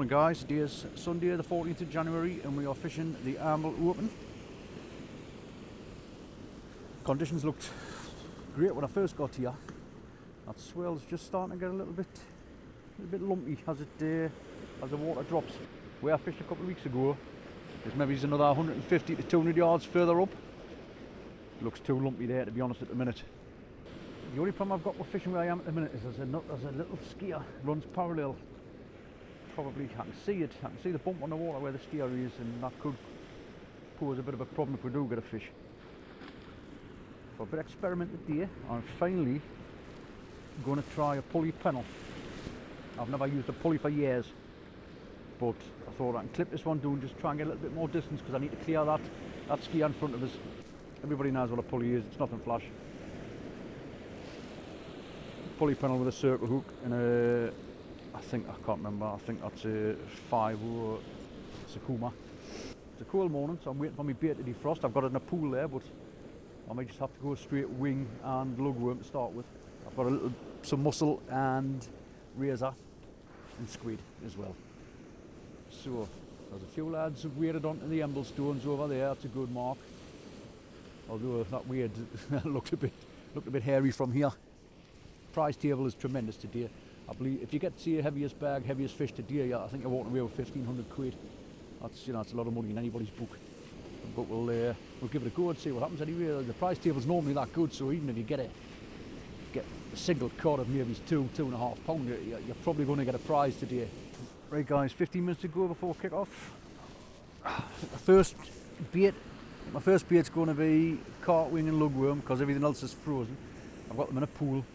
Morning guys, today is Sunday the 14th of January and we are fishing the Amble Open. Conditions looked great when I first got here. That swell's just starting to get a little bit lumpy as the water drops. Where I fished a couple of weeks ago is maybe another 150 to 200 yards further up. Looks too lumpy there, to be honest, at the minute. The only problem I've got with fishing where I am at the minute is there's a little skier runs parallel. Probably I can see it. I can see the bump on the water where the skier is, and that could pose a bit of a problem if we do get a fish. For a bit of experiment today, I'm finally going to try a pulley pennel. I've never used a pulley for years, but I thought I can clip this one down and just try and get a little bit more distance because I need to clear that skier in front of us. Everybody knows what a pulley is, it's nothing flash. Pulley pennel with a circle hook and I can't remember, I think that's a 5 or Sakuma. It's a cool morning, so I'm waiting for my bait to defrost. I've got it in a pool there, but I might just have to go straight wing and lugworm to start with. I've got some mussel and razor and squid as well. So there's a few lads who've waded onto the Amble stones over there. That's a good mark. Although that wade looked a bit hairy from here. Prize table is tremendous today. I believe if you get to see a heaviest fish today, I think you're walking away with 1,500 quid. That's that's a lot of money in anybody's book. But we'll give it a go and see what happens anyway. The prize table's normally that good, so even if you get a single cod of maybe 2.5 pound, you're probably going to get a prize today. Right guys, 15 minutes to go before kick off. My first bait's going to be cart wing and lugworm because everything else is frozen. I've got them in a pool.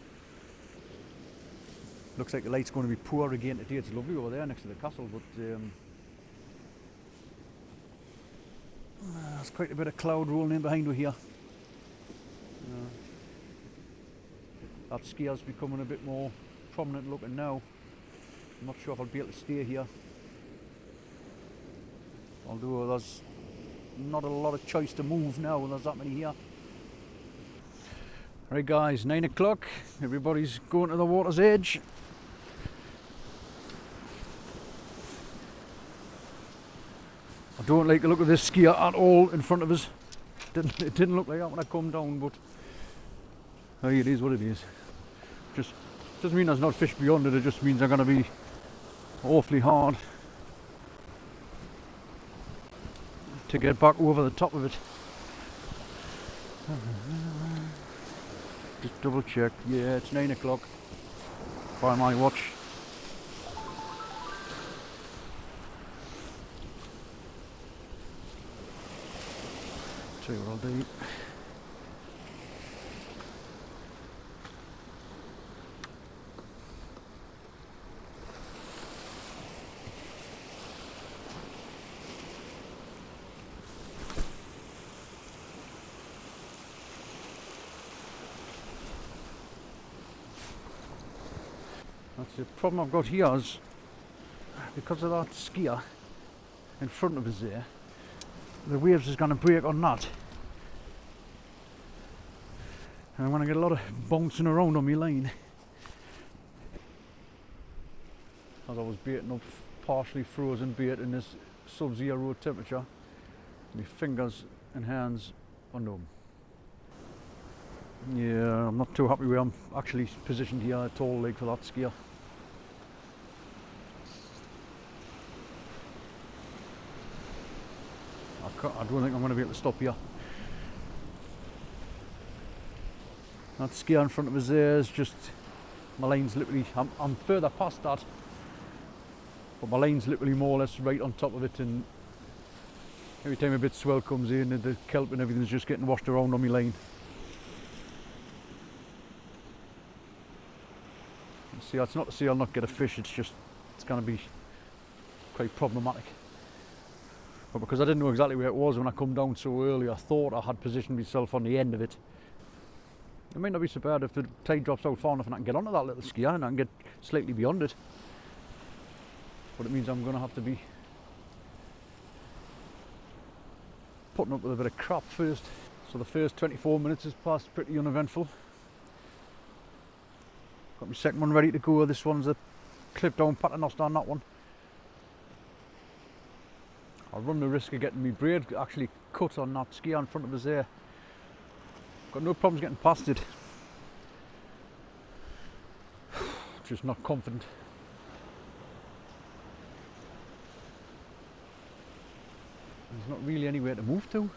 Looks like the light's going to be poor again today. It's lovely over there next to the castle, but there's quite a bit of cloud rolling in behind me here. That skier's becoming a bit more prominent looking now. I'm not sure if I'll be able to stay here. Although there's not a lot of choice to move now, there's that many here. Right guys, 9 o'clock, everybody's going to the water's edge. I don't like the look of this skier at all in front of us. It didn't look like that when I come down, but hey, it is what it is. Just doesn't mean there's not fish beyond it, it just means they're going to be awfully hard to get back over the top of it. Just double check, yeah, it's 9 o'clock by my watch. Tell you what I'll do. That's the problem I've got here is because of that skier in front of us there, the waves is going to break on that. And I'm going to get a lot of bouncing around on my line. As I was baiting up partially frozen bait in this sub-zero temperature, my fingers and hands are numb. Yeah, I'm not too happy where I'm actually positioned here at all, like for that skier. I don't think I'm going to be able to stop here. That skier in front of us there is just, my line's literally, I'm further past that, but my line's literally more or less right on top of it, and every time a bit of swell comes in, the kelp and everything's just getting washed around on my line. See, that's not to say I'll not get a fish, it's going to be quite problematic. But because I didn't know exactly where it was when I come down so early, I thought I had positioned myself on the end of it. It might not be so bad if the tide drops out far enough and I can get onto that little skier and I can get slightly beyond it. But it means I'm going to have to be putting up with a bit of crap first. So the first 24 minutes has passed pretty uneventful. Got my second one ready to go. This one's a clip down paternoster on that one. I run the risk of getting my braid actually cut on that skier in front of us there. Got no problems getting past it. Just not confident. There's not really anywhere to move to.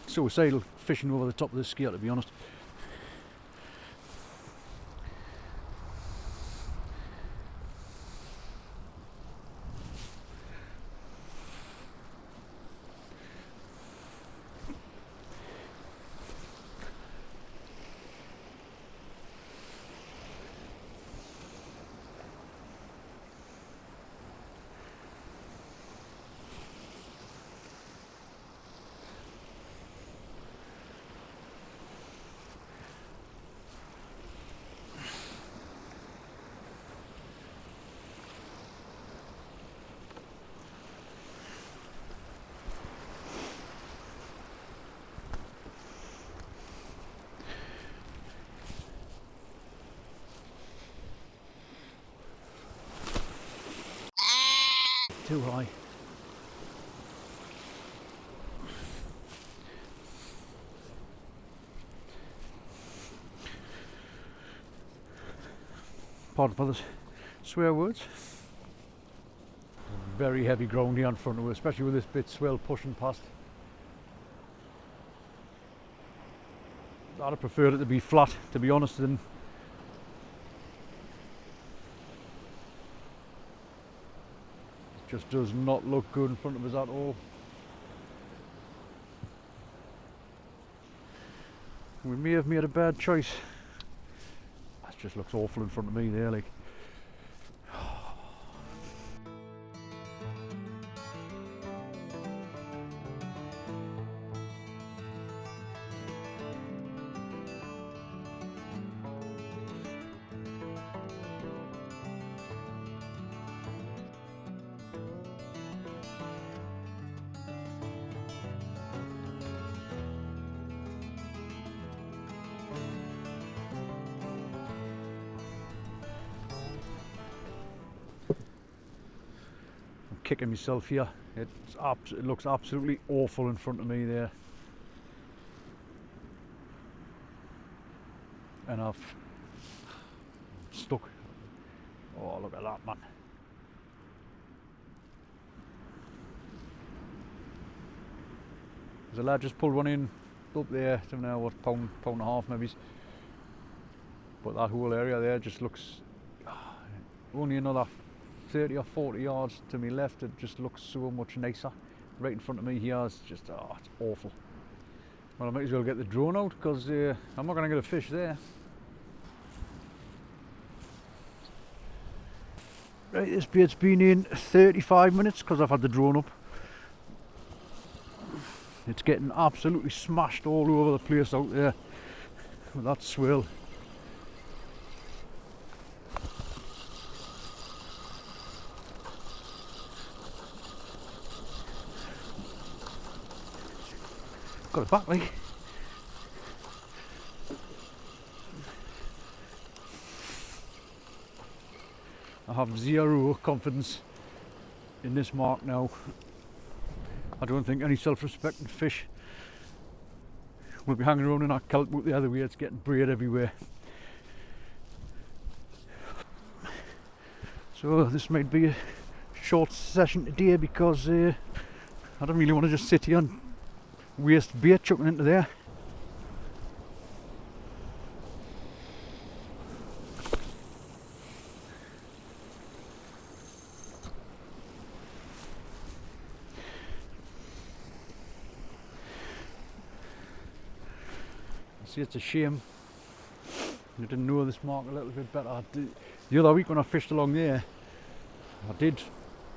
Suicidal fishing over the top of the skier, to be honest. Too high. Pardon for the swear words. Very heavy ground here in front of us, especially with this bit swell pushing past. I'd have preferred it to be flat, to be honest, than just does not look good in front of us at all. We may have made a bad choice. That just looks awful in front of me there, like. Kicking myself here. It looks absolutely awful in front of me there, and I've stuck. Oh, look at that, man. There's a lad just pulled one in up there. I don't know what, pound and a half maybe, but that whole area there just looks only another 30 or 40 yards to my left. It just looks so much nicer. Right in front of me here is just, oh, it's awful. Well, I might as well get the drone out, because I'm not going to get a fish there. Right, this bait's been in 35 minutes because I've had the drone up. It's getting absolutely smashed all over the place out there with that swirl. Got it back, like. I have zero confidence in this mark now. I don't think any self-respecting fish will be hanging around in that kelp boat the other way. It's getting braid everywhere. So this might be a short session today, because I don't really want to just sit here and waste bait chucking into there. See, it's a shame I didn't know this mark a little bit better. The other week when I fished along there, I did,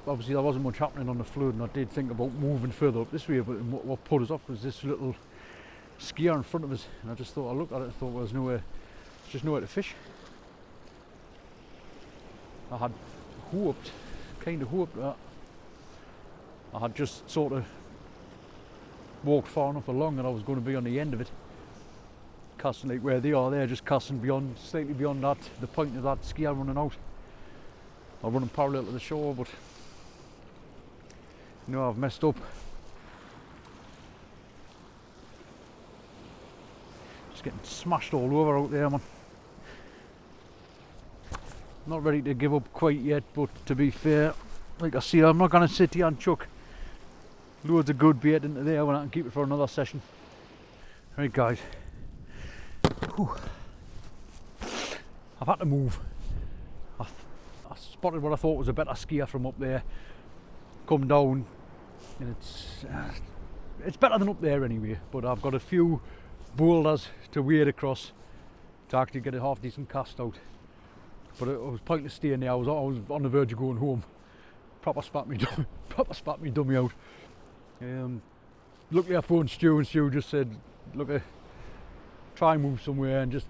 obviously there wasn't much happening on the flood, and I did think about moving further up this way, but what put us off was this little skier in front of us, and I just thought, I looked at it and thought, well, there's nowhere, just nowhere to fish. I had kind of hoped that I had just sort of walked far enough along that I was going to be on the end of it. casting like where they are. They're just casting beyond, slightly beyond that, the point of that skier running out. Or running parallel to the shore, but you know, I've messed up. Just getting smashed all over out there, man. Not ready to give up quite yet, but to be fair, like I said, I'm not going to sit here and chuck loads of good bait into there when I can keep it for another session. Right guys, whew. I've had to move. I spotted what I thought was a better skier from up there, come down, and it's better than up there anyway, but I've got a few boulders to wade across to actually get a half decent cast out. But it was pointless staying there. I was on the verge of going home. Proper spat me dummy out. Luckily I phoned Stu, and Stu just said, look, try and move somewhere, and just,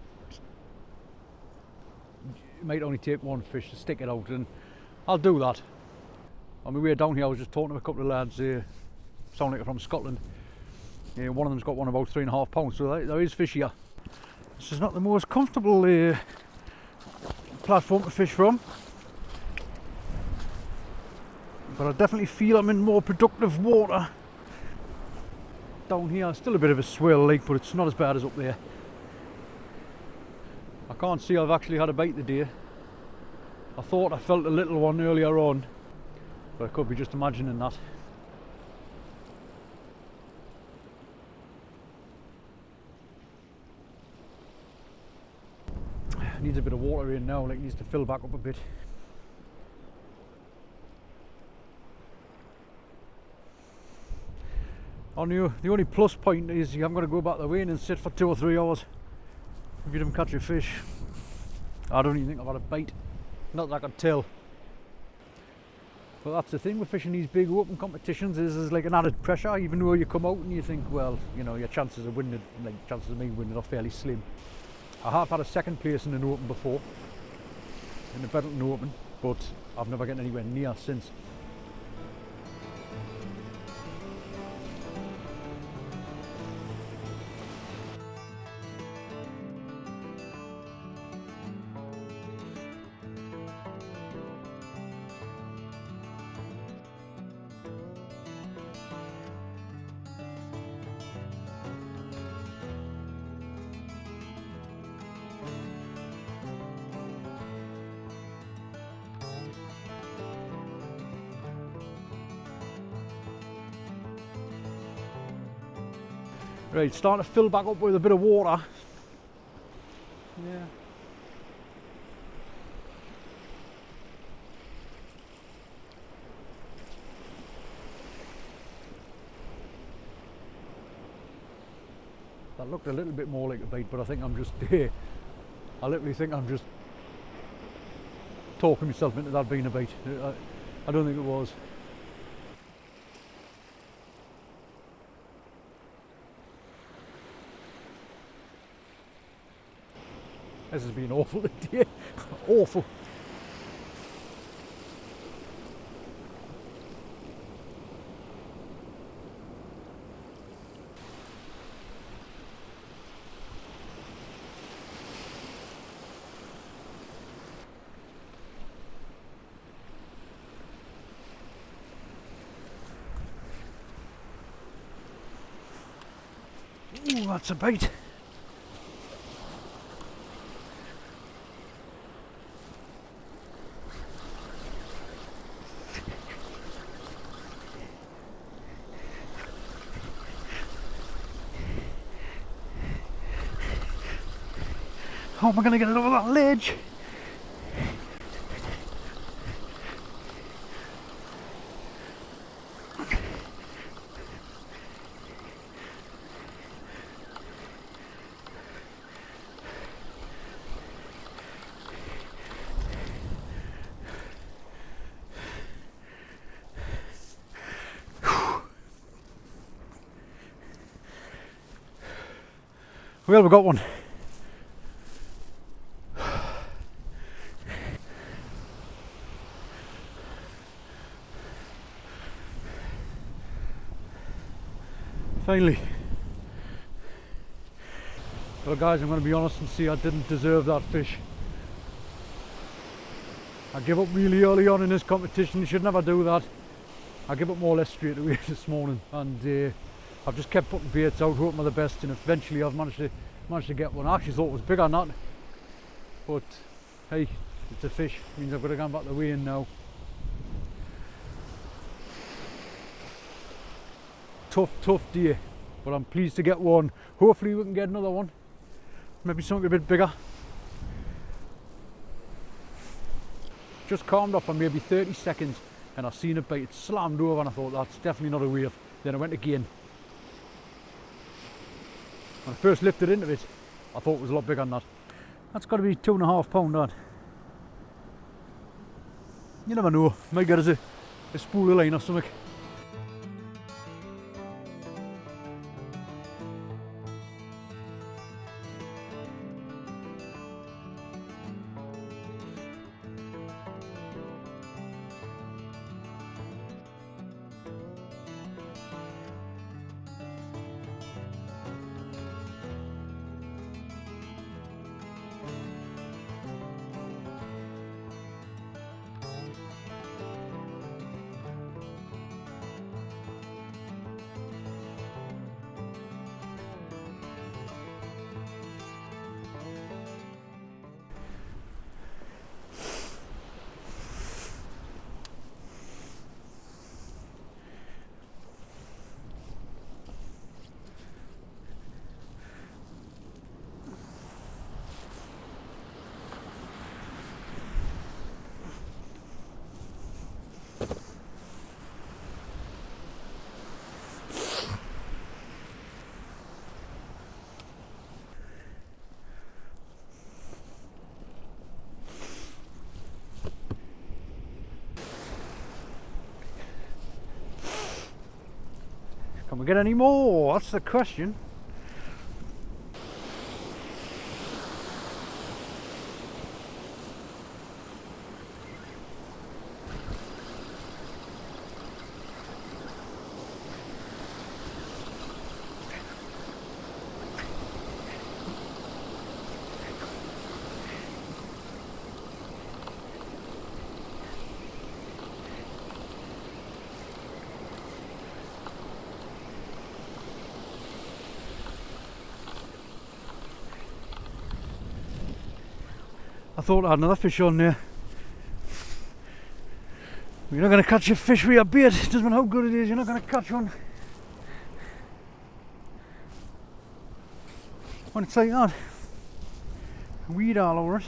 it might only take one fish to stick it out, and I'll do that. On my way down here I was just talking to a couple of lads, sound like they're from Scotland. One of them's got one about 3.5 pounds, so there is fish here. This is not the most comfortable platform to fish from, but I definitely feel I'm in more productive water down here. Still a bit of a swell lake, but it's not as bad as up there. I can't see I've actually had a bite today. I thought I felt a little one earlier on, but I could be just imagining that. Needs a bit of water in now, like needs to fill back up a bit. The only plus point is you haven't got to go back the way and sit for 2 or 3 hours if you don't catch a fish. I don't even think I've had a bite, not that I can tell. But that's the thing with fishing these big open competitions, is there's like an added pressure, even though you come out and you think, well, you know, your chances of winning, like chances of me winning, are fairly slim. I have had a second place in an open before, in the Bedlington Open, but I've never gotten anywhere near since. Right, starting to fill back up with a bit of water. Yeah. That looked a little bit more like a bait, but I think I'm just I literally think I'm just talking myself into that being a bait. I don't think it was. This has been awful today. Awful. Ooh, that's a bait. How am I going to get it over that ledge? Well, we got one. Finally. Well guys, I'm going to be honest and say I didn't deserve that fish. I gave up really early on in this competition. You should never do that. I gave up more or less straight away this morning, and I've just kept putting baits out, hoping for the best, and eventually I've managed to get one. I actually thought it was bigger than that, but hey, it's a fish. It means I've got to go back the way in now. Tough day, but I'm pleased to get one. Hopefully we can get another one, maybe something a bit bigger. Just calmed off for maybe 30 seconds and I seen it bite. It slammed over and I thought that's definitely not a wave. Then I went again. When I first lifted into it, I thought it was a lot bigger than that. That's got to be 2.5 pound, that. You never know, might get us a spool of line or something. Can we get any more? That's the question. I thought I had another fish on there. You're not going to catch a fish with your bait. It doesn't matter how good it is, you're not going to catch one. When it's like that, weed all over it.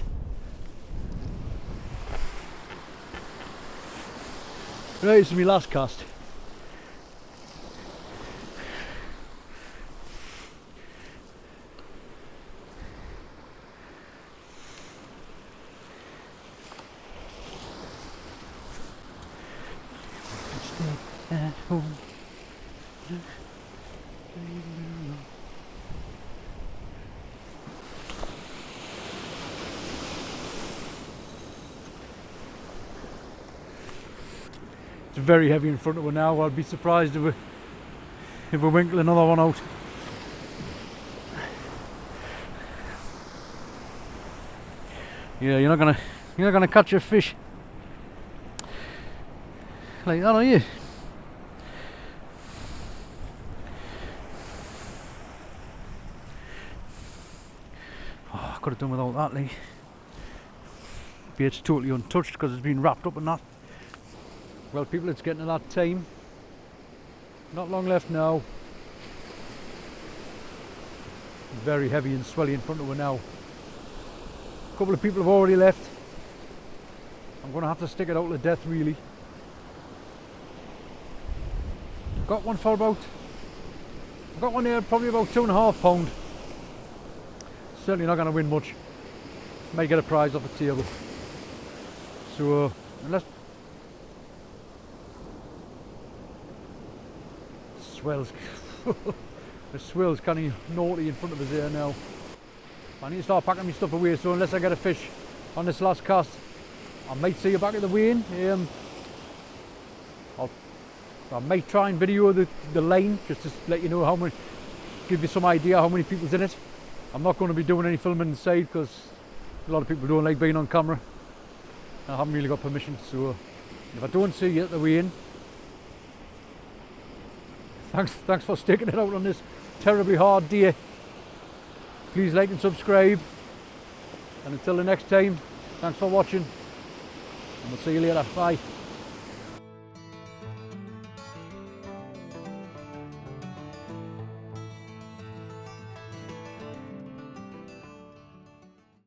Right, this is my last cast. At home. It's very heavy in front of her now. I'd be surprised if we winkle another one out. Yeah, you're not gonna catch a fish like that, are you? Could have done without that, like. Bait's totally untouched because it's been wrapped up in that. Well people, it's getting to that time. Not long left now. Very heavy and swelly in front of her now. A couple of people have already left. I'm going to have to stick it out to death really. Got one for about, I've got one there probably about 2.5 pound. Certainly not going to win much. May get a prize off the table. So unless swells, the swell's kind of naughty in front of us here now. I need to start packing my stuff away. So unless I get a fish on this last cast, I might see you back at the weigh-in. I might try and video the line just to let you know how many, give you some idea how many people's in it. I'm not going to be doing any filming inside because a lot of people don't like being on camera. I haven't really got permission, so if I don't see you at the way in, thanks for sticking it out on this terribly hard day. Please like and subscribe, and until the next time, thanks for watching, and we'll see you later. Bye.